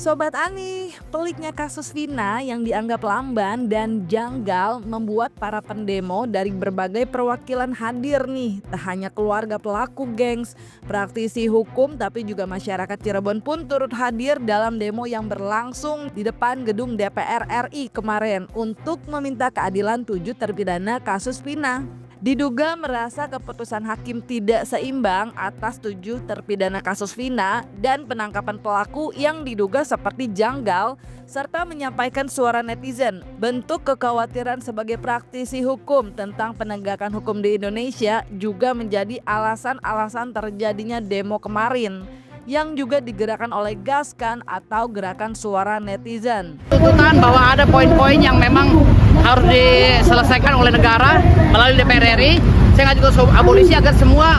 Sobat Ani, peliknya kasus Vina yang dianggap lamban dan janggal membuat para pendemo dari berbagai perwakilan hadir nih. Tak hanya keluarga pelaku, gengs, praktisi hukum tapi juga masyarakat Cirebon pun turut hadir dalam demo yang berlangsung di depan gedung DPR RI kemarin untuk meminta keadilan 7 terpidana kasus Vina. Diduga merasa keputusan hakim tidak seimbang atas 7 terpidana kasus Vina dan penangkapan pelaku yang diduga seperti janggal, serta menyampaikan suara netizen. Bentuk kekhawatiran sebagai praktisi hukum tentang penegakan hukum di Indonesia juga menjadi alasan-alasan terjadinya demo kemarin, yang juga digerakkan oleh Gaskan atau Gerakan Suara Netizen. Tuntutan bahwa ada poin-poin yang memang harus diselesaikan oleh negara melalui DPR RI. Saya ngajukan abolisi agar semua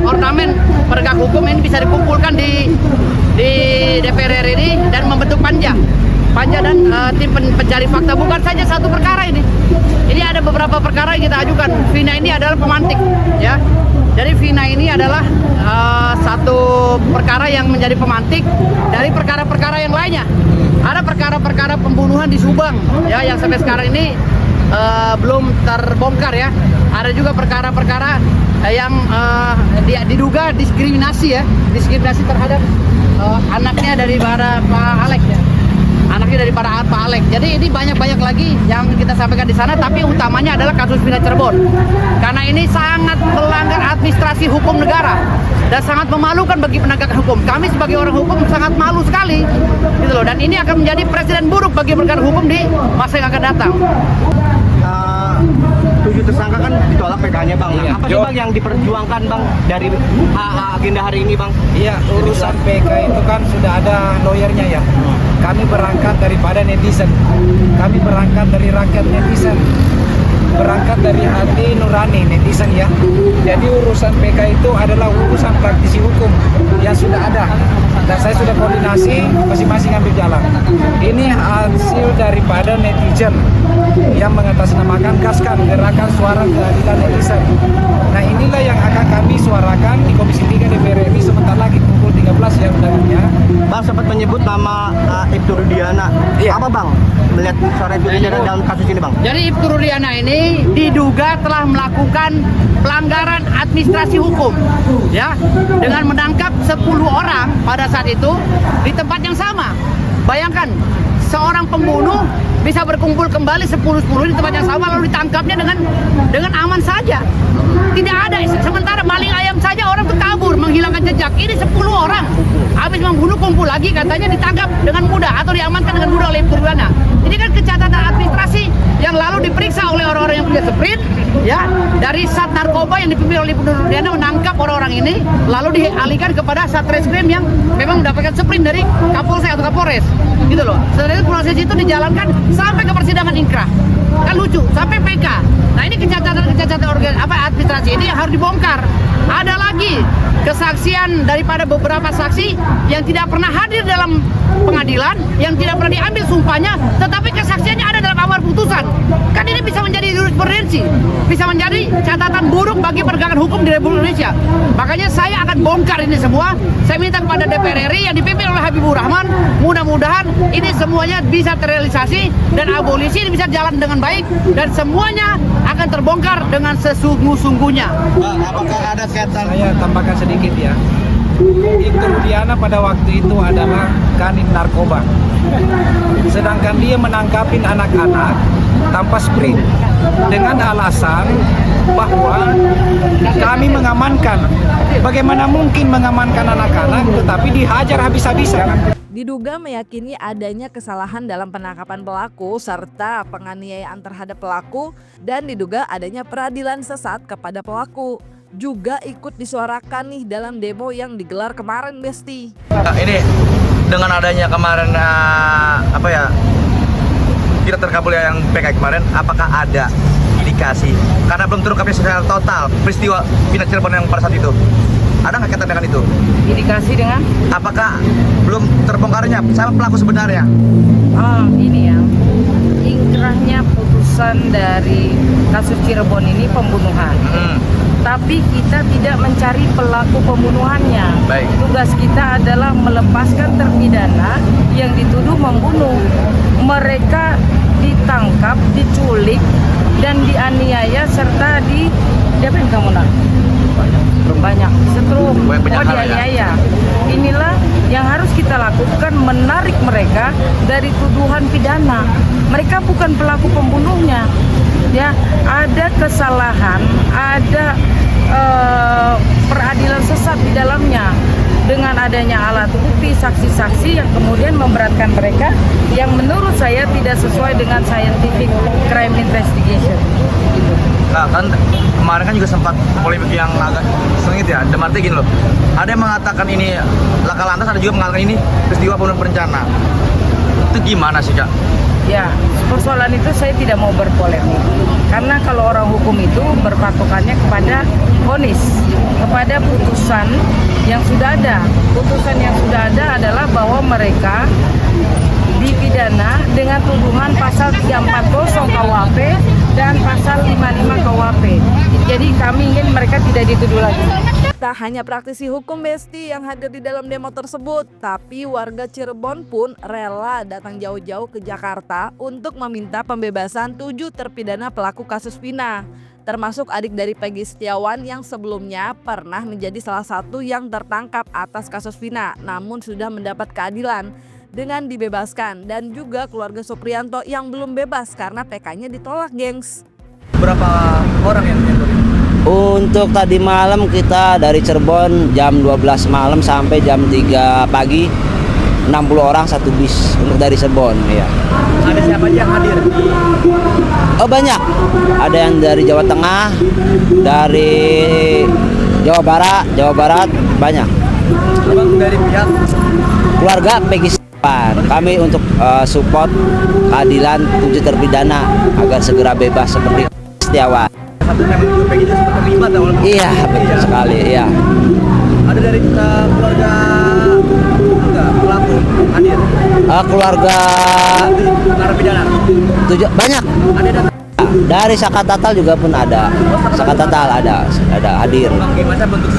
ornamen penegak hukum ini bisa dikumpulkan di DPR RI ini dan membentuk panja dan tim pencari fakta. Bukan saja satu perkara ini. Ini ada beberapa perkara yang kita ajukan. Vina ini adalah pemantik, ya. Jadi Vina ini adalah satu perkara yang menjadi pemantik dari perkara-perkara yang lainnya. Ada perkara-perkara pembunuhan di Subang, ya, yang sampai sekarang ini belum terbongkar, ya. Ada juga perkara-perkara yang diduga diskriminasi, ya, diskriminasi terhadap anaknya dari para Pak Alek, ya. Anaknya dari para Pak Alek. Jadi ini banyak-banyak lagi yang kita sampaikan di sana, tapi utamanya adalah kasus Vina Cirebon. Karena ini sangat melanggar administrasi hukum negara dan sangat memalukan bagi penegakan hukum. Kami sebagai orang hukum sangat malu sekali, gitu loh. Dan ini akan menjadi presiden buruk bagi penegakan hukum di masa yang akan datang. 7 tersangka kan ditolak PK-nya, Bang. Iya. Apa sih, Bang, yang diperjuangkan, Bang, dari agenda hari ini, Bang? Iya, urusan PK itu kan sudah ada lawyernya, ya. Kami berangkat daripada netizen. Kami berangkat dari rakyat netizen. Berangkat dari hati nurani netizen, ya. Jadi urusan PK itu adalah urusan praktisi hukum yang sudah ada. Dan saya sudah koordinasi, masing-masing ambil jalan. Ini hasil daripada netizen yang mengatasnamakan Gaskan, Gerakan Suara Keadilan Netizen. Nah, inilah yang akan kami suarakan di Komisi 3 DPR RI sebentar lagi pukul 13 ya rencananya. Bang sempat menyebut nama Ibtu Rudiana. Iya. Apa, Bang, melihat suara Ibtu Rudiana dalam kasus ini, Bang? Jadi Ibtu Rudiana ini diduga telah melakukan pelanggaran administrasi hukum, ya, dengan menangkap 10 orang pada saat itu di tempat yang sama. Bayangkan, seorang pembunuh bisa berkumpul kembali 10 di tempat yang sama lalu ditangkapnya dengan aman saja. Tidak ada, sementara maling ayam saja orang tuh kabur menghilangkan jejak. Ini 10 orang habis membunuh kumpul lagi, katanya ditangkap dengan mudah atau diamankan dengan mudah oleh Ibtu Rudiana. Ini kan kecatatan administrasi yang lalu diperiksa oleh orang-orang yang punya sprint, ya, dari Sat Narkoba yang dipimpin oleh Ibtu Rudiana menangkap orang-orang ini lalu dialihkan kepada Satreskrim yang memang mendapatkan sprint dari Kapolsek atau Kapolres, gitu loh. Setelah itu proses itu dijalankan sampai ke persidangan inkrah. Kan lucu, sampai PK. Nah, ini kecacatan administrasi ini harus dibongkar. Ada lagi kesaksian daripada beberapa saksi yang tidak pernah hadir dalam pengadilan, yang tidak pernah diambil sumpahnya, tetapi kesaksiannya ada dalam amar putusan. Kan ini bisa menjadi jurisprudensi, bisa menjadi catatan buruk bagi penegakan hukum di Republik Indonesia. Makanya saya akan bongkar ini semua. Saya minta kepada DPR RI yang dipimpin oleh Habibur Rahman, mudah-mudahan ini semuanya bisa terrealisasi dan abolisi ini bisa jalan dengan baik dan semuanya akan terbongkar dengan sesungguh-sungguhnya. Apakah ada kaitan? Saya tambahkan sedikit, ya. Ibtu Rudiana pada waktu itu adalah kanit narkoba. Sedangkan dia menangkapin anak-anak tanpa sprint dengan alasan bahwa kami mengamankan. Bagaimana mungkin mengamankan anak-anak tetapi dihajar habis-habisan? Diduga meyakini adanya kesalahan dalam penangkapan pelaku serta penganiayaan terhadap pelaku dan diduga adanya peradilan sesat kepada pelaku. Juga ikut disuarakan nih dalam demo yang digelar kemarin, Besti. Ini dengan adanya kemarin tidak terkabulnya yang PK kemarin, apakah ada indikasi karena belum terungkapnya secara total peristiwa Vina Cirebon yang pada saat itu? Ada nggak kaitan dengan itu? Indikasi dengan? Apakah belum terbongkarnya siapa pelaku sebenarnya? Oh, ini ya. Inkrahnya putusan dari kasus Cirebon ini pembunuhan. tapi kita tidak mencari pelaku pembunuhannya. Baik. Tugas kita adalah melepaskan terpidana yang dituduh membunuh. Mereka ditangkap, diculik, dan dianiaya serta diapain kamu nak? Banyak setruk, Banyak hal, ya. dianiaya. Inilah yang harus kita lakukan, menarik mereka dari tuduhan pidana. Mereka bukan pelaku pembunuhnya. Ya, ada kesalahan, ada peradilan sesat di dalamnya. Dengan adanya alat bukti, saksi-saksi yang kemudian memberatkan mereka, yang menurut saya tidak sesuai dengan scientific crime investigation. Gitu. Nah, kan kemarin kan juga sempat polemik yang agak sengit ya. Dalam arti gini loh, ada yang mengatakan ini laka lantas, ada juga mengatakan ini peristiwa pembunuhan berencana. Itu gimana sih, Kak? Ya, persoalan itu saya tidak mau berpolemik. Karena kalau orang hukum itu berpatokannya kepada vonis, kepada putusan yang sudah ada. Putusan yang sudah ada adalah bahwa mereka dipidana dengan tuduhan pasal 340 KUHP dan pasal 55 KUHP. Jadi kami ingin mereka tidak dituduh lagi. Tak hanya praktisi hukum Besti yang hadir di dalam demo tersebut, tapi warga Cirebon pun rela datang jauh-jauh ke Jakarta untuk meminta pembebasan 7 terpidana pelaku kasus Vina, termasuk adik dari Peggy Setiawan yang sebelumnya pernah menjadi salah satu yang tertangkap atas kasus Vina, namun sudah mendapat keadilan dengan dibebaskan, dan juga keluarga Supriyanto yang belum bebas karena PK-nya ditolak, gengs. Berapa orang yang menyebut? Untuk tadi malam kita dari Cirebon jam 12 malam sampai jam 3 pagi 60 orang satu bis untuk dari Cirebon ya. Ada siapa aja yang hadir? Oh banyak. Ada yang dari Jawa Tengah, dari Jawa Barat banyak. Abang dari pihak Keluarga Peggy Setiawan. Kami untuk support keadilan 7 terpidana agar segera bebas seperti Setiawan. satu yang menuju Peggy itu sempat terlibat ya, walaupun Iya, betul sekali, iya. ada dari keluarga enggak pelaku hadir. Keluarga Narapidana. banyak. Ada datang. Dari Sakatatal juga pun ada. Sakatatal ada hadir. Bang, gimana bentuk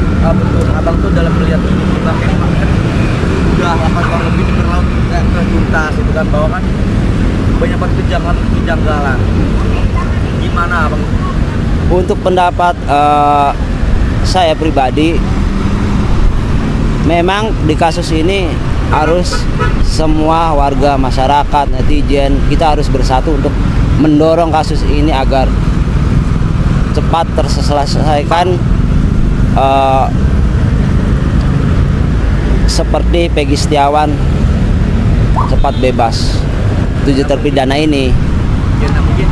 abang tuh dalam melihat ini bang, memang kan udah 8 tahun lebih berlaut ke tuntas itu kan, bahwa kan banyak banget kejanggalan. Gimana abang? Untuk pendapat saya pribadi, memang di kasus ini harus semua warga masyarakat, netizen, kita harus bersatu untuk mendorong kasus ini agar cepat terselesaikan, seperti Peggy Setiawan cepat bebas 7 terpidana ini. Ya, nah, mungkin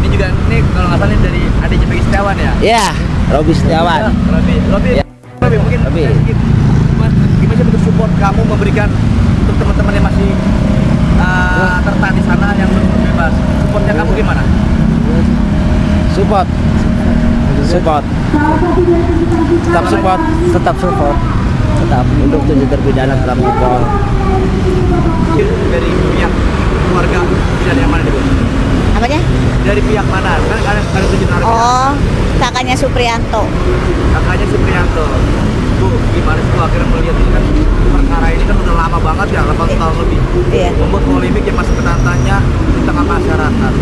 ini juga kalau nggak salah dari adiknya Peggy Setiawan ya. Ya, Robi Setiawan. Robi, Ya. mungkin Robi. gimana sih bentuk support kamu memberikan untuk teman-teman yang masih tertahan di sana yang belum bebas? Supportnya kamu gimana? Support. Tetap support. Tetap untuk 7 terpidana tetap support. Dari pihak keluarga tidak yang mana dulu? Apanya? Dari pihak mana? Kan ada 7 narapidana. Oh, kakaknya Supriyanto. Kakaknya Supriyanto. Bu, gimana sih Bu akhirnya melihat ini kan perkara ini kan udah lama banget ya, 8 tahun lebih. Iya. Membuat polemik yang masih bertanya di tengah masyarakat.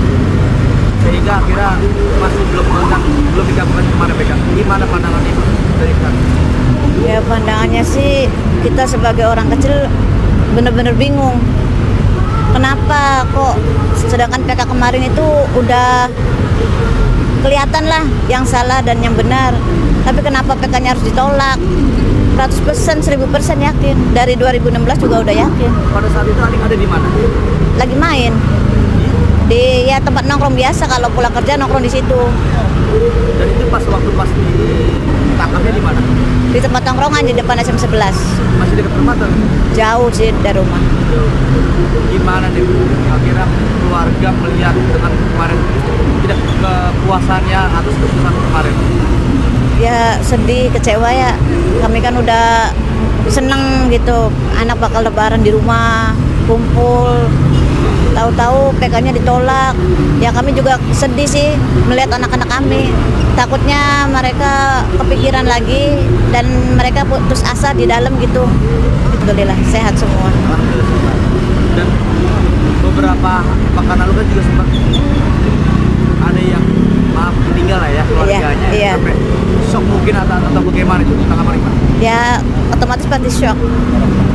Sehingga akhirnya masih belum digabungkan kemana pegang. Gimana pandangan Ibu dari kan? Ya pandangannya sih kita sebagai orang kecil bener-bener bingung. Kenapa kok sedangkan PK kemarin itu udah kelihatan lah yang salah dan yang benar. Tapi kenapa PK-nya harus ditolak? 100%, 1000% yakin. Dari 2016 juga udah yakin. Pada saat itu adik ada di mana? Lagi main di ya tempat nongkrong biasa, kalau pulang kerja nongkrong di situ. Dan itu pas ditangkapnya di mana? Di tempat nongkrongan di depan SM11. Masih dekat rumah tuh? Jauh sih dari rumah. Gimana nih Bu? Akhirnya keluarga melihat dengan kemarin tidak kepuasannya atas keputusan kemarin. Ya sedih, kecewa ya. Kami kan udah seneng gitu, anak bakal lebaran di rumah, kumpul. Tahu-tahu PK-nya ditolak. Ya kami juga sedih sih melihat anak-anak kami. takutnya mereka kepikiran lagi dan mereka putus asa di dalam gitu. Alhamdulillah sehat semua. Alhamdulillah. Dan beberapa pekan lalu kan juga sempat ada yang meninggal lah ya keluarganya. Iya. Sampai shock mungkin atau bagaimana itu tanggapan Pak? Ya otomatis pasti shock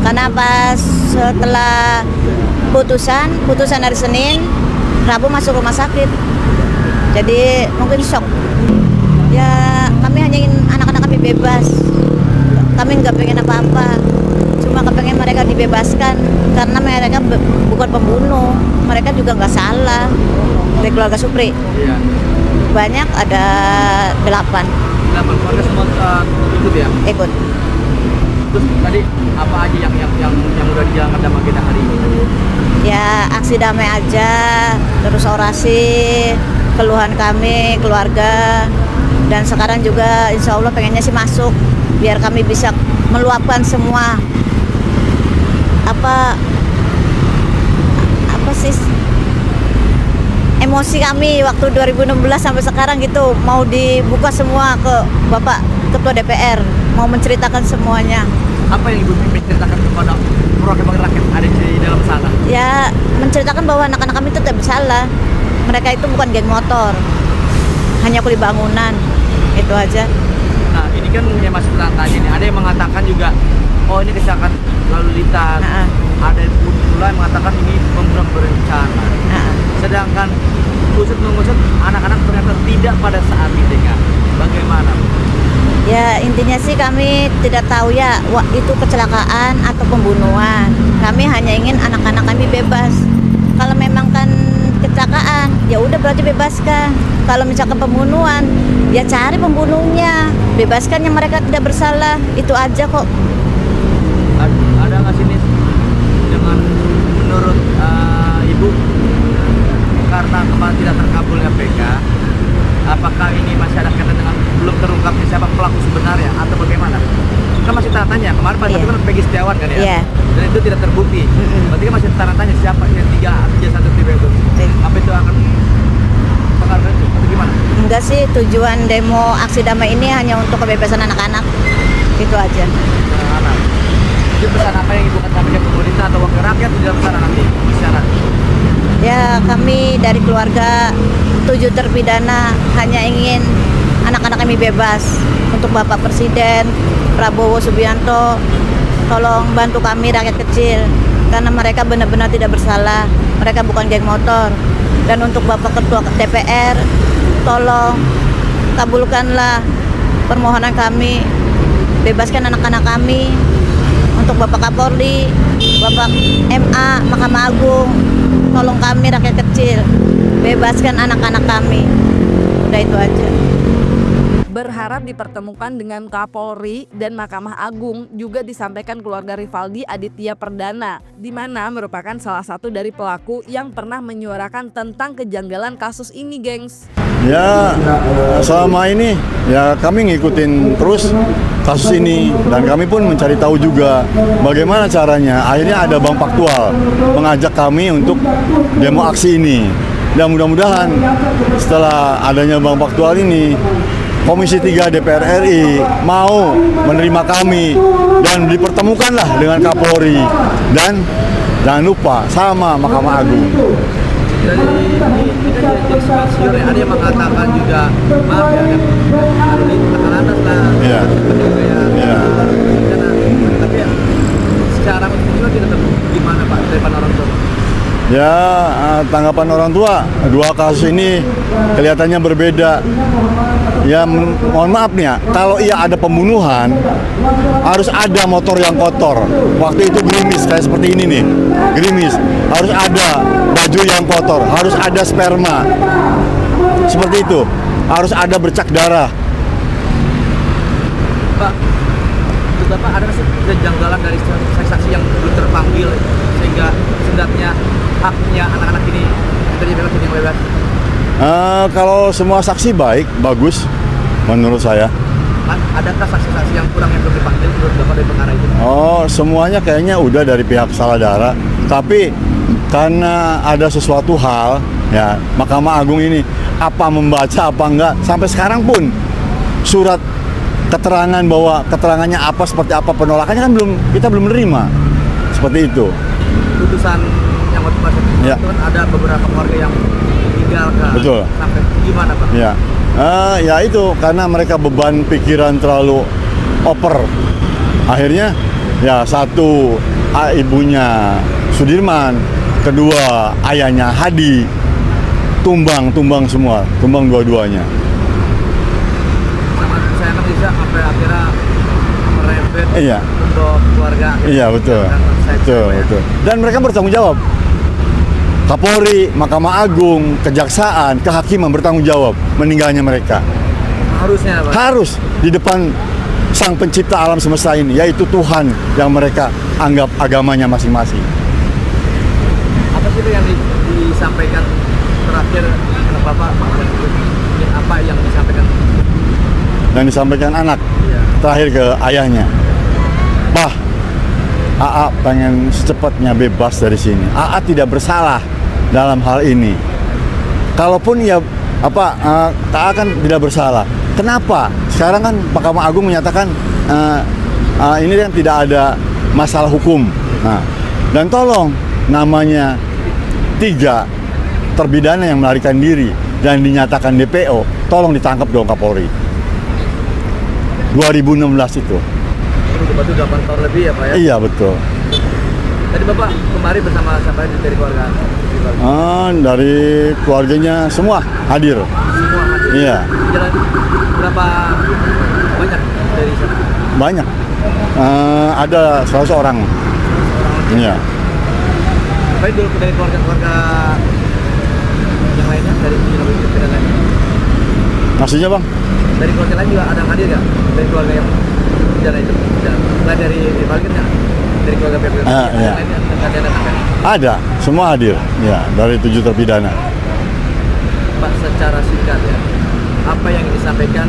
karena pas setelah putusan hari Senin, Rabu masuk rumah sakit, jadi mungkin shock. Ya kami hanya ingin anak-anak kami bebas, kami nggak pengen apa-apa, cuma kepengen mereka dibebaskan karena mereka bukan pembunuh, mereka juga nggak salah. Dari keluarga Supri Iya. banyak, ada 8 keluarga semua ikut ya. ikut. Terus tadi apa aja yang udah dijalankan dalam agenda hari ini? Ya aksi damai aja, terus orasi, keluhan kami keluarga, dan sekarang juga insya Allah pengennya sih masuk biar kami bisa meluapkan semua apa sih emosi kami waktu 2016 sampai sekarang gitu, mau dibuka semua ke Bapak Ketua DPR, mau menceritakan semuanya. Apa yang Ibu menceritakan kepada perwakilan rakyat ada di dalam sana? Ya menceritakan bahwa anak-anak kami itu tidak bersalah, mereka itu bukan geng motor, hanya kuli bangunan, itu aja. Nah ini kan yang masih tentang tadi nih, ada yang mengatakan juga oh ini kecelakaan lalu lintas, ada pula yang mengatakan ini pembunuhan berencana. Sedangkan usut mengusut anak-anak ternyata tidak pada saat itu kan. Bagaimana? Ya intinya sih kami tidak tahu ya itu kecelakaan atau pembunuhan. Kami hanya ingin anak-anak kami bebas. Kalau memang kan kecelakaan, ya udah berarti bebaskan. Kalau misalkan pembunuhan, ya cari pembunuhnya, bebaskan yang mereka tidak bersalah. Itu aja kok. Ada nggak sih nih dengan menurut Ibu karena kemarin tidak terkabulnya PK, apakah ini masih ada kaitan dengan belum terungkapnya siapa pelaku sebenarnya atau bagaimana? Kan masih tanda tanya. Kemarin pada itu kan Peggy Setiawan kan ya, dan itu tidak terbukti. Berarti kan masih tanda tanya siapa yang 3 itu. Apa itu akan pengaruh itu atau gimana? Enggak sih, tujuan demo aksi damai ini hanya untuk kebebasan anak-anak. Itu aja. Anak. Jadi pesan apa yang Ibu katakan ke pemerintah atau wakil rakyat di dalam sana nanti bicara? Ya kami dari keluarga 7 terpidana hanya ingin anak-anak kami bebas. Untuk Bapak Presiden Prabowo Subianto, tolong bantu kami rakyat kecil karena mereka benar-benar tidak bersalah, mereka bukan geng motor. Dan untuk Bapak Ketua DPR, tolong kabulkanlah permohonan kami, bebaskan anak-anak kami. Untuk Bapak Kapolri, Bapak MA, Mahkamah Agung, tolong kami rakyat kecil, bebaskan anak-anak kami. Udah itu aja. Berharap dipertemukan dengan Kapolri dan Mahkamah Agung juga disampaikan keluarga Rivaldi Aditya Perdana, di mana merupakan salah satu dari pelaku yang pernah menyuarakan tentang kejanggalan kasus ini, gengs. Ya selama ini ya kami ngikutin terus kasus ini dan kami pun mencari tahu juga bagaimana caranya. Akhirnya ada Bank Faktual mengajak kami untuk demo aksi ini. Dan mudah-mudahan setelah adanya Bank Faktual ini, Komisi 3 DPR RI mau menerima kami dan dipertemukanlah dengan Kapolri dan jangan lupa sama Mahkamah Agung. Dari ini kan jadi ada yang mengatakan juga maaf ya ada di tekan atas lah. Iya. Iya. Tapi ya secara juga kita gimana Pak dari orang tua? Ya tanggapan orang tua, 2 kasus ini kelihatannya berbeda. Ya mohon maaf nih ya, kalau iya ada pembunuhan harus ada motor yang kotor. Waktu itu gerimis kayak seperti ini nih, gerimis. Harus ada baju yang kotor, harus ada sperma. Seperti itu, harus ada bercak darah. Pak, menurut Bapak ada nggak sih kejanggalan dari saksi-saksi yang belum terpanggil sehingga sebenarnya haknya anak-anak ini terjadi yang bebas? Kalau semua saksi baik, bagus menurut saya. Adakah saksi-saksi yang kurang yang belum dipanggil menurut Bapak dari perkara itu? Oh, semuanya kayaknya udah dari pihak Saladara. Tapi karena ada sesuatu hal, ya Mahkamah Agung ini apa membaca apa enggak. Sampai sekarang pun surat keterangan bahwa keterangannya apa, seperti apa penolakannya kan kita belum menerima. Seperti itu. Putusan yang motivasi Ya. itu kan ada beberapa keluarga yang meninggalkan. Betul. Sampai gimana Pak? Ya. Ya itu karena mereka beban pikiran terlalu over. Akhirnya ya satu ibunya Sudirman, kedua ayahnya Hadi, tumbang semua, tumbang dua-duanya. Sama saya kan bisa sampai akhirnya merembet Iya. untuk keluarga. Iya betul, betul. Dan mereka bertanggung jawab. Kapolri, Mahkamah Agung, Kejaksaan, Kehakiman bertanggung jawab meninggalnya mereka. Harusnya Pak. Harus di depan Sang Pencipta alam semesta ini, yaitu Tuhan yang mereka anggap agamanya masing-masing. Apa sih itu yang disampaikan terakhir ke Bapak? Apa yang disampaikan? Dan disampaikan anak Iya. terakhir ke ayahnya, "Bah, AA pengen secepatnya bebas dari sini. AA tidak bersalah dalam hal ini. Kalaupun ya AA kan tidak bersalah. Kenapa? Sekarang kan Mahkamah Agung menyatakan ini kan tidak ada masalah hukum. Nah, dan tolong namanya 3 terpidana yang melarikan diri dan dinyatakan DPO, tolong ditangkap dong Kapolri." 2016 itu. Itu 8 tahun lebih ya Pak ya? Iya betul. Tadi Bapak kemarin bersama siapa dari keluarga? Dari keluarganya semua hadir. Semua hadir. Iya. Jalan berapa banyak dari sana? Banyak. Ada 100 orang. Iya. Baik dulu dari keluarga yang lainnya dari terpidana lainnya. Maksudnya bang? Dari keluarga lain juga ada yang hadir nggak? Dari keluarga yang terpidana itu? Selain dari Balik nggak? Dari keluarga PPP Iya. lainnya nggak ada sampai? Ada, semua hadir. Ya, dari 7 terpidana. Pak, secara singkat ya, apa yang disampaikan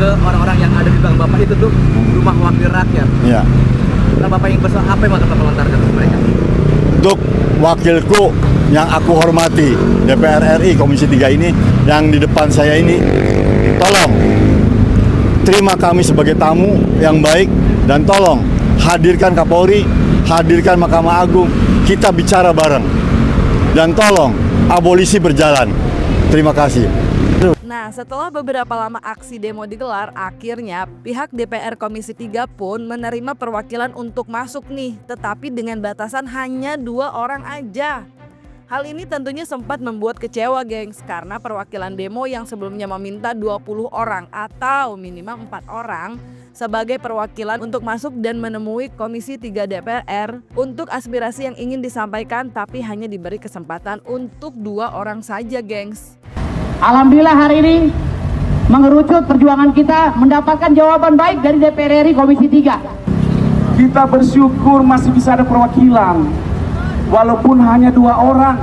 ke orang-orang yang ada di belakang Bapak itu tuh rumah wakil rakyat. Iya. Nah, Bapak yang besar apa yang akan Bapak lontarkan ke mereka? Untuk wakilku yang aku hormati, DPR RI Komisi 3 ini, yang di depan saya ini, tolong terima kami sebagai tamu yang baik dan tolong hadirkan Kapolri, hadirkan Mahkamah Agung, kita bicara bareng. Dan tolong abolisi berjalan. Terima kasih. Nah, setelah beberapa lama aksi demo digelar, akhirnya pihak DPR Komisi 3 pun menerima perwakilan untuk masuk nih, tetapi dengan batasan hanya 2 orang aja. Hal ini tentunya sempat membuat kecewa gengs, karena perwakilan demo yang sebelumnya meminta 20 orang atau minimal 4 orang sebagai perwakilan untuk masuk dan menemui Komisi 3 DPR untuk aspirasi yang ingin disampaikan, tapi hanya diberi kesempatan untuk 2 orang saja gengs. Alhamdulillah hari ini mengerucut perjuangan kita mendapatkan jawaban baik dari DPR RI Komisi 3. Kita bersyukur masih bisa ada perwakilan, walaupun hanya 2 orang,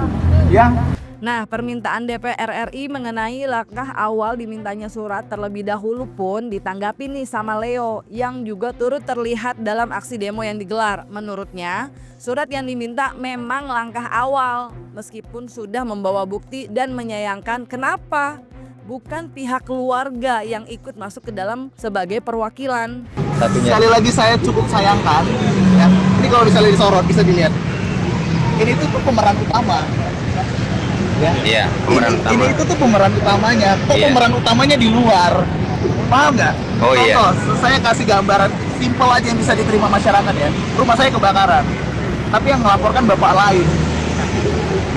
ya. Nah, permintaan DPR RI mengenai langkah awal dimintanya surat terlebih dahulu pun ditanggapi nih sama Leo yang juga turut terlihat dalam aksi demo yang digelar. Menurutnya, surat yang diminta memang langkah awal meskipun sudah membawa bukti dan menyayangkan kenapa bukan pihak keluarga yang ikut masuk ke dalam sebagai perwakilan. Sekali lagi saya cukup sayangkan, ya. Ini kalau misalnya disorot bisa dilihat. Ini tuh pemeran utama. Ya. Iya, pemeran utama. Ini itu tuh pemeran utamanya. Kok Iya. pemeran utamanya di luar? Paham nggak? Oh, iya. Contoh, saya kasih gambaran simpel aja yang bisa diterima masyarakat ya. Rumah saya kebakaran, tapi yang melaporkan bapak lain.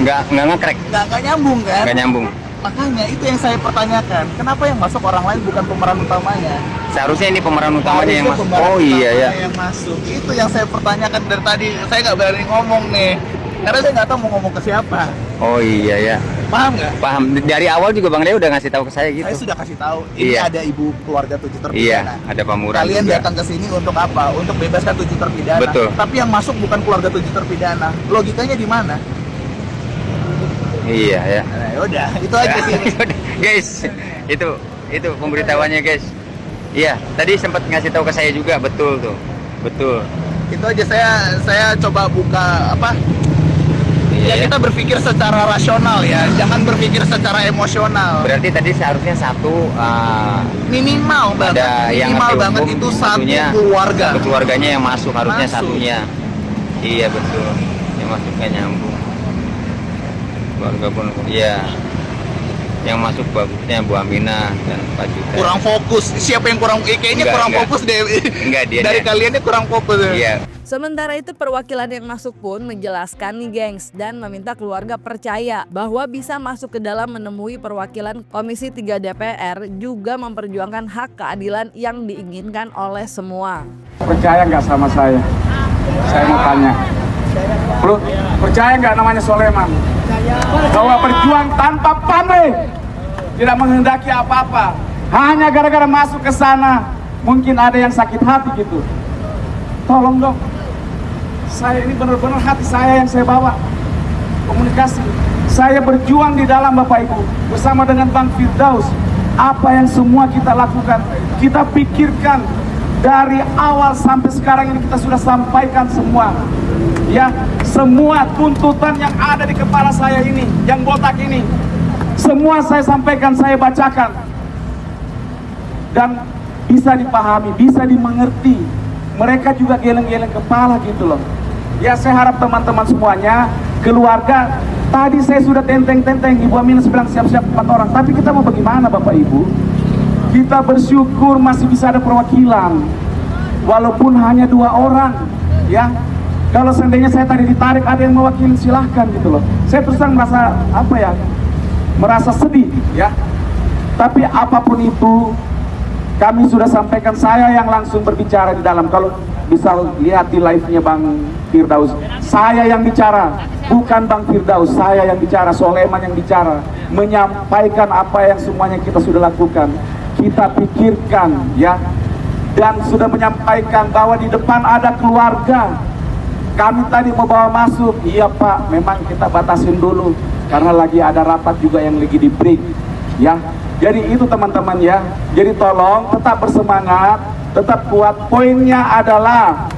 Nggak ngekrek, Nggak nyambung kan? nggak nyambung. Makanya itu yang saya pertanyakan. Kenapa yang masuk orang lain bukan pemeran utamanya? Seharusnya ini pemeran utamanya yang Harusnya masuk. pemeran Oh iya ya. utamanya yang masuk. Itu yang saya pertanyakan dari tadi. Saya nggak berani ngomong nih, karena saya nggak tahu mau ngomong ke siapa. Oh iya ya. Paham nggak? Paham. Dari awal juga Bang Leo udah ngasih tahu ke saya gitu. Saya sudah kasih tahu. Ini Iya. ada ibu keluarga 7 terpidana. Iya, ada Pak Murad Kalian juga. datang ke sini untuk apa? Untuk bebaskan 7 terpidana. Betul. Tapi yang masuk bukan keluarga 7 terpidana. Logikanya di mana? Iya ya. Nah, yaudah, itu aja sih. Guys, itu pemberitahuannya guys. Iya, tadi sempat ngasih tahu ke saya juga, betul tuh. Betul. Itu aja saya coba buka apa? Ya kita berpikir secara rasional ya, jangan berpikir secara emosional. Berarti tadi seharusnya satu Minimal banget, ada yang minimal ngerti banget hukum, itu satu satunya, keluarga. satu keluarganya yang masuk, harusnya Masuk. satunya. Iya betul, yang masuknya nyambung. Keluarga pun, iya. Yang masuk bagusnya Bu Aminah dan Pak Juta. Kurang fokus. Siapa yang kurang? Kayaknya Enggak, kurang enggak. fokus deh. Enggak, dia Dari deh. kalian ini kurang fokus. Iya. Sementara itu perwakilan yang masuk pun menjelaskan nih gengs dan meminta keluarga percaya bahwa bisa masuk ke dalam menemui perwakilan Komisi 3 DPR juga memperjuangkan hak keadilan yang diinginkan oleh semua. Percaya nggak sama saya? Saya mau tanya. Percaya nggak namanya Soleman? Bahwa berjuang tanpa pamrih, tidak menghendaki apa-apa, hanya gara-gara masuk ke sana, mungkin ada yang sakit hati gitu. Tolong dong, saya ini benar-benar hati saya yang saya bawa komunikasi. Saya berjuang di dalam Bapak Ibu bersama dengan Bang Firdaus. Apa yang semua kita lakukan, kita pikirkan dari awal sampai sekarang ini kita sudah sampaikan semua. Ya, semua tuntutan yang ada di kepala saya ini, yang botak ini, semua saya sampaikan, saya bacakan. Dan bisa dipahami, bisa dimengerti. Mereka juga geleng-geleng kepala gitu loh. Ya, saya harap teman-teman semuanya, keluarga, tadi saya sudah tenteng-tenteng, Ibu Aminah bilang siap-siap 4 orang. Tapi kita mau bagaimana Bapak Ibu? Kita bersyukur masih bisa ada perwakilan. Walaupun hanya 2 orang, ya. Kalau seandainya saya tadi ditarik ada yang mewakili, silahkan gitu loh. Saya terus terang merasa apa ya, merasa sedih ya. Tapi apapun itu kami sudah sampaikan, saya yang langsung berbicara di dalam. Kalau bisa lihat di live-nya Bang Firdaus, saya yang bicara, bukan Bang Firdaus, saya yang bicara, Soleman yang bicara, menyampaikan apa yang semuanya kita sudah lakukan, kita pikirkan ya, dan sudah menyampaikan bahwa di depan ada keluarga. Kami tadi mau bawa masuk, iya Pak, memang kita batasin dulu karena lagi ada rapat juga yang lagi di break ya. Jadi itu teman-teman ya. Jadi tolong tetap bersemangat, tetap kuat. Poinnya adalah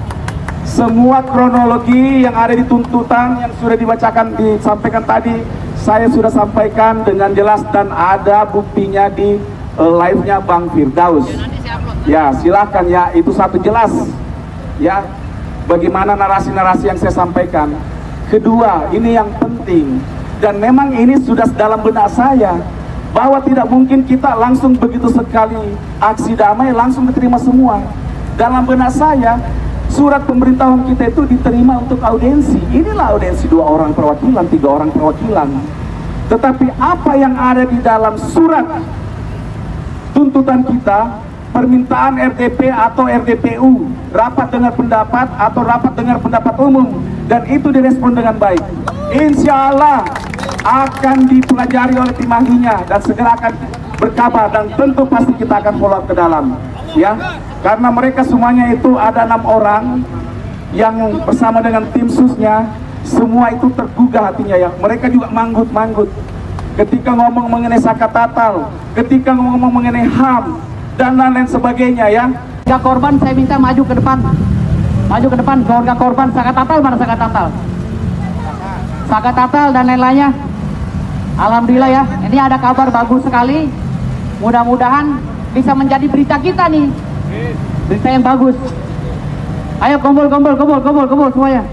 semua kronologi yang ada di tuntutan yang sudah dibacakan, disampaikan tadi, saya sudah sampaikan dengan jelas dan ada buktinya di live-nya Bang Firdaus. Ya, silahkan ya, itu satu jelas ya. Bagaimana narasi-narasi yang saya sampaikan. Kedua, ini yang penting dan memang ini sudah dalam benak saya, bahwa tidak mungkin kita langsung begitu sekali aksi damai langsung diterima semua. Dalam benak saya, surat pemberitahuan kita itu diterima untuk audiensi. Inilah audiensi 2 orang perwakilan, 3 orang perwakilan. Tetapi apa yang ada di dalam surat tuntutan kita, permintaan RDP atau RDPU, rapat dengar pendapat atau rapat dengar pendapat umum, dan itu direspon dengan baik, insya Allah akan dipelajari oleh tim ahlinya dan segera akan berkabar, dan tentu pasti kita akan follow up ke dalam ya, karena mereka semuanya itu ada 6 orang yang bersama dengan tim susnya, semua itu tergugah hatinya ya. Mereka juga manggut-manggut ketika ngomong mengenai zakat tatal, ketika ngomong mengenai HAM dan lain-lain sebagainya ya. Keluarga korban saya minta maju ke depan. Maju ke depan, keluarga korban. Zakat tatal mana zakat tatal? Zakat tatal dan lain-lainnya. Alhamdulillah ya, ini ada kabar bagus sekali. Mudah-mudahan bisa menjadi berita kita nih. Berita yang bagus. Ayo kumpul semuanya.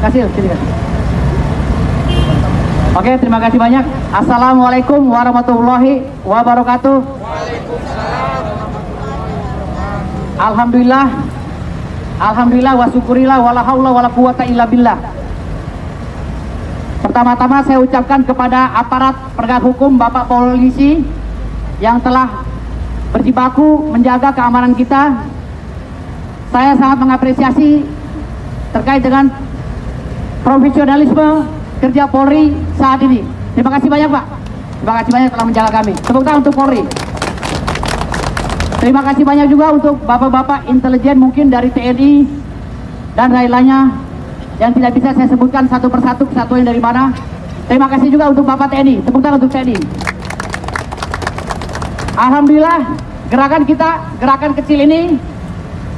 Kasih, sini. Oke, terima kasih banyak. Assalamualaikum warahmatullahi wabarakatuh. Alhamdulillah wa syukurillah wala haula wala quwata illa billah. Pertama-tama saya ucapkan kepada aparat penegak hukum, Bapak Polisi yang telah berjibaku menjaga keamanan kita. Saya sangat mengapresiasi terkait dengan profesionalisme kerja Polri saat ini. Terima kasih banyak Pak. Terima kasih banyak telah menjaga kami. Tepuk tangan untuk Polri. Terima kasih banyak juga untuk bapak-bapak intelijen mungkin dari TNI dan lain-lainnya yang tidak bisa saya sebutkan satu persatu kesatuan dari mana. Terima kasih juga untuk Bapak TNI. Tepuk tangan untuk TNI. Alhamdulillah gerakan kita, gerakan kecil ini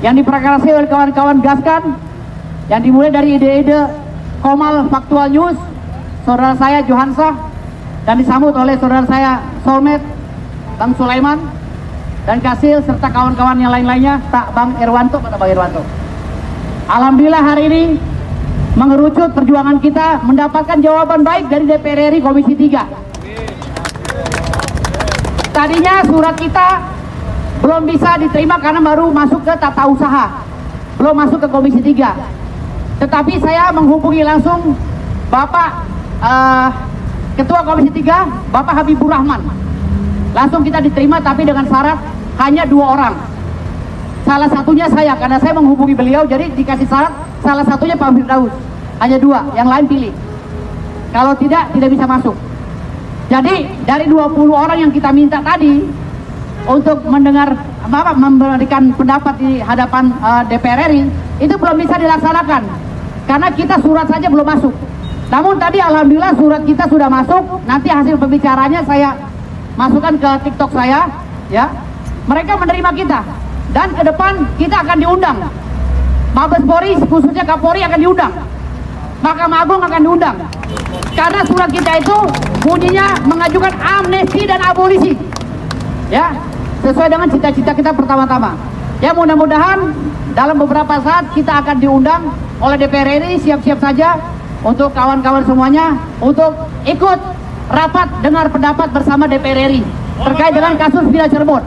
yang diprakarasi oleh kawan-kawan Gaskan, yang dimulai dari ide-ide Komal Faktual News, saudara saya Johansa, dan disambut oleh saudara saya Solmed, Bang Sulaiman, dan Kasil, serta kawan-kawan yang lain-lainnya, Bang Irwanto. Alhamdulillah hari ini mengerucut perjuangan kita mendapatkan jawaban baik dari DPR RI Komisi 3. Tadinya surat kita belum bisa diterima karena baru masuk ke tata usaha, belum masuk ke Komisi 3. Tetapi saya menghubungi langsung Bapak Ketua Komisi 3, Bapak Habibur Rahman. Langsung kita diterima, tapi dengan syarat hanya 2 orang. Salah satunya saya, karena saya menghubungi beliau, jadi dikasih syarat salah satunya Pak Firdaus. Hanya 2, yang lain pilih. Kalau tidak bisa masuk. Jadi dari 20 orang yang kita minta tadi untuk memberikan pendapat di hadapan DPR RI, itu belum bisa dilaksanakan karena kita surat saja belum masuk. Namun tadi alhamdulillah surat kita sudah masuk. Nanti hasil pembicaranya saya masukkan ke TikTok saya, ya. Mereka menerima kita dan ke depan kita akan diundang. Mabes Polri khususnya Kapolri akan diundang. Mahkamah Agung akan diundang. Karena surat kita itu bunyinya mengajukan amnesti dan abolisi, ya, sesuai dengan cita-cita kita pertama-tama. Ya, mudah-mudahan dalam beberapa saat kita akan diundang oleh DPR RI. Siap-siap saja untuk kawan-kawan semuanya untuk ikut rapat dengar pendapat bersama DPR RI terkait dengan kasus Villa Cirebon.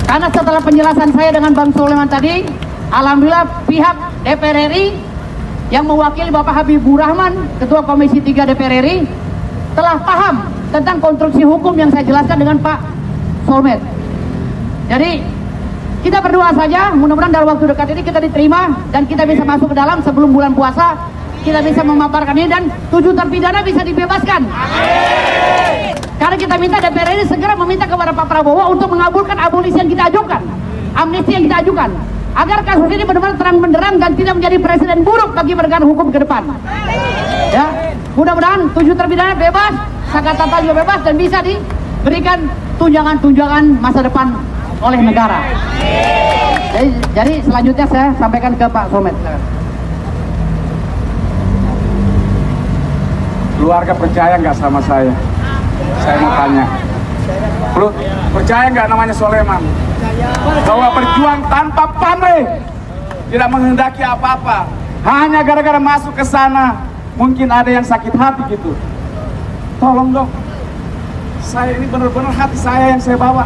Karena setelah penjelasan saya dengan Bang Sulaiman tadi, alhamdulillah pihak DPR RI yang mewakili Bapak Habibur Rahman, Ketua Komisi 3 DPR RI, telah paham tentang konstruksi hukum yang saya jelaskan dengan Pak Solmed. Jadi kita berdoa saja, mudah-mudahan dalam waktu dekat ini kita diterima dan kita bisa masuk ke dalam sebelum bulan puasa. Kita bisa memaparkan ini dan 7 terpidana bisa dibebaskan. Karena kita minta DPR RI segera meminta kepada Pak Prabowo untuk mengabulkan abolisi yang kita ajukan, amnesti yang kita ajukan, agar kasus ini benar-benar terang benderang dan tidak menjadi presiden buruk bagi penegakan hukum ke depan. Ya, mudah-mudahan 7 terpidana bebas, Sakatata juga bebas dan bisa diberikan tunjangan-tunjangan masa depan oleh negara. Jadi selanjutnya saya sampaikan ke Pak Solmed. Keluarga percaya nggak sama saya? Saya mau tanya. Percaya nggak namanya Soleman? Bahwa berjuang tanpa pamrih, tidak menghendaki apa-apa, hanya gara-gara masuk ke sana mungkin ada yang sakit hati gitu. Tolong dong, saya ini benar-benar hati saya yang saya bawa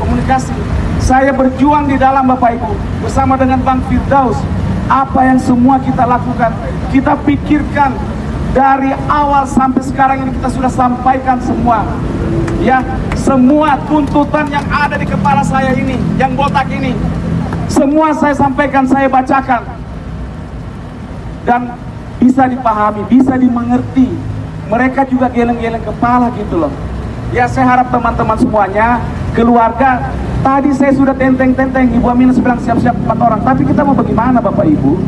komunikasi. Saya berjuang di dalam Bapak Ibu bersama dengan Bang Firdaus. Apa yang semua kita lakukan, kita pikirkan dari awal sampai sekarang ini, kita sudah sampaikan semua. Ya, semua tuntutan yang ada di kepala saya ini, yang botak ini, semua saya sampaikan, saya bacakan, dan bisa dipahami, bisa dimengerti. Mereka juga geleng-geleng kepala gitu loh. Ya, saya harap teman-teman semuanya, keluarga, tadi saya sudah tenteng-tenteng, Ibu Aminah bilang siap-siap 4 orang, tapi kita mau bagaimana Bapak Ibu?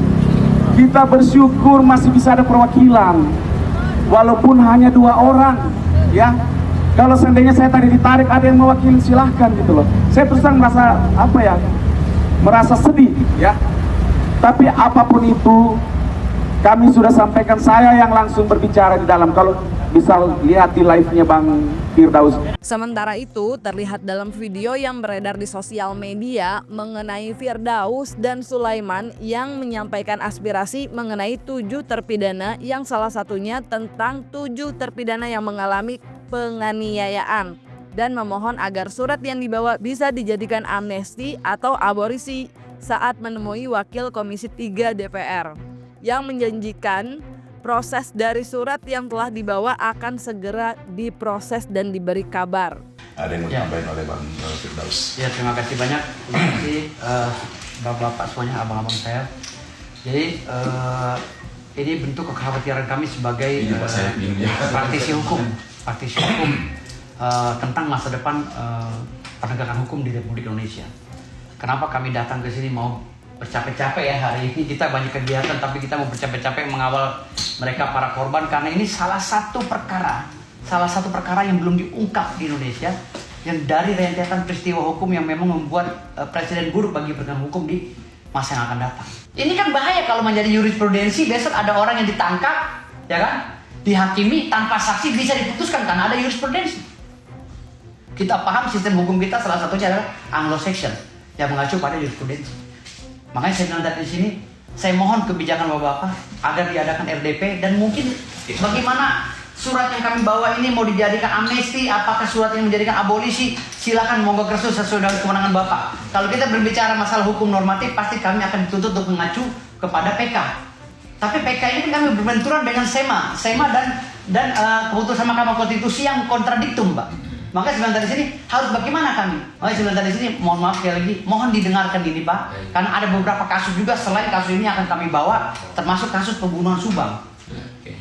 Kita bersyukur masih bisa ada perwakilan, walaupun hanya 2 orang, ya. Kalau seandainya saya tadi ditarik ada yang mewakili, silahkan gitu loh. Saya terus terang merasa merasa sedih, ya. Tapi apapun itu, kami sudah sampaikan, saya yang langsung berbicara di dalam. Kalau bisa lihat di live-nya Bang Firdaus. Sementara itu, terlihat dalam video yang beredar di sosial media mengenai Firdaus dan Sulaiman yang menyampaikan aspirasi mengenai 7 terpidana, yang salah satunya tentang 7 terpidana yang mengalami penganiayaan dan memohon agar surat yang dibawa bisa dijadikan amnesti atau abolisi saat menemui Wakil Komisi 3 DPR yang menjanjikan proses dari surat yang telah dibawa akan segera diproses dan diberi kabar. Ada yang mau disampaikan oleh Bang Firdaus? Ya, terima kasih banyak. Terima kasih bapak-bapak semuanya, abang-abang saya. Jadi ini bentuk kekhawatiran kami sebagai praktisi hukum tentang masa depan penegakan hukum di Republik Indonesia. Kenapa kami datang ke sini mau bercapek-capek ya hari ini, kita banyak kegiatan tapi kita mau bercapek-capek mengawal mereka para korban, karena ini salah satu perkara yang belum diungkap di Indonesia, yang dari rentetan peristiwa hukum yang memang membuat presiden buruk bagi penegakan hukum di masa yang akan datang. Ini kan bahaya kalau menjadi jurisprudensi, besok ada orang yang ditangkap, ya kan, dihakimi tanpa saksi bisa diputuskan karena ada jurisprudensi. Kita paham sistem hukum kita salah satunya adalah Anglo-Saxon yang mengacu pada jurisprudensi. Makanya saya bilang tadi di sini, saya mohon kebijakan Bapak-Bapak agar diadakan RDP dan mungkin bagaimana surat yang kami bawa ini mau dijadikan amnesti, apakah surat yang menjadikan abolisi, silakan monggo kersus sesuai dengan kewenangan Bapak. Kalau kita berbicara masalah hukum normatif, pasti kami akan dituntut untuk mengacu kepada PK. Tapi PK ini kan kami berbenturan dengan SEMA dan keputusan Mahkamah Konstitusi yang kontradiktum, Pak. Makanya sebentar di sini harus bagaimana kami? Makanya sebentar di sini mohon maaf sekali lagi, mohon didengarkan ini, Pak. Karena ada beberapa kasus juga selain kasus ini akan kami bawa, termasuk kasus pembunuhan Subang.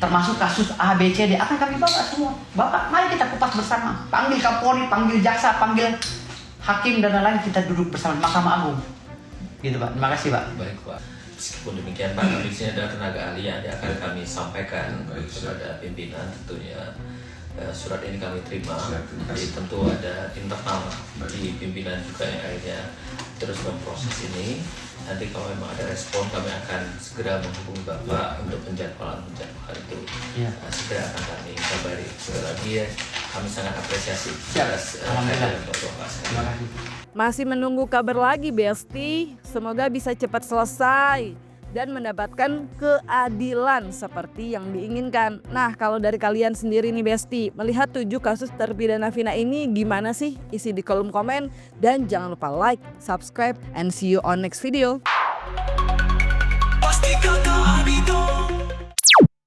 Termasuk kasus A, B, C, D akan kami bawa semua. Bapak, mari kita kupas bersama. Panggil Kapolri, panggil jaksa, panggil hakim dan lain-lain, kita duduk bersama di Mahkamah Agung. Gitu, Pak. Terima kasih, Pak. Baik, Pak. Meskipun demikian, Pak, kami di sini ada tenaga ahli yang akan kami sampaikan kepada pimpinan tentunya. Surat ini kami terima, jadi tentu ada internal di pimpinan juga yang akhirnya terus memproses ini. Nanti kalau memang ada respon, kami akan segera menghubungi Bapak untuk penjadwalan itu. Segera akan kami kabari. Sekali lagi ya, kami sangat apresiasi atas kehadiran Bapak. Terima kasih. Masih menunggu kabar lagi, Besti. Semoga bisa cepat selesai dan mendapatkan keadilan seperti yang diinginkan. Nah, kalau dari kalian sendiri nih Besti, melihat 7 kasus terpidana Vina ini gimana sih? Isi di kolom komen dan jangan lupa like, subscribe, and see you on next video.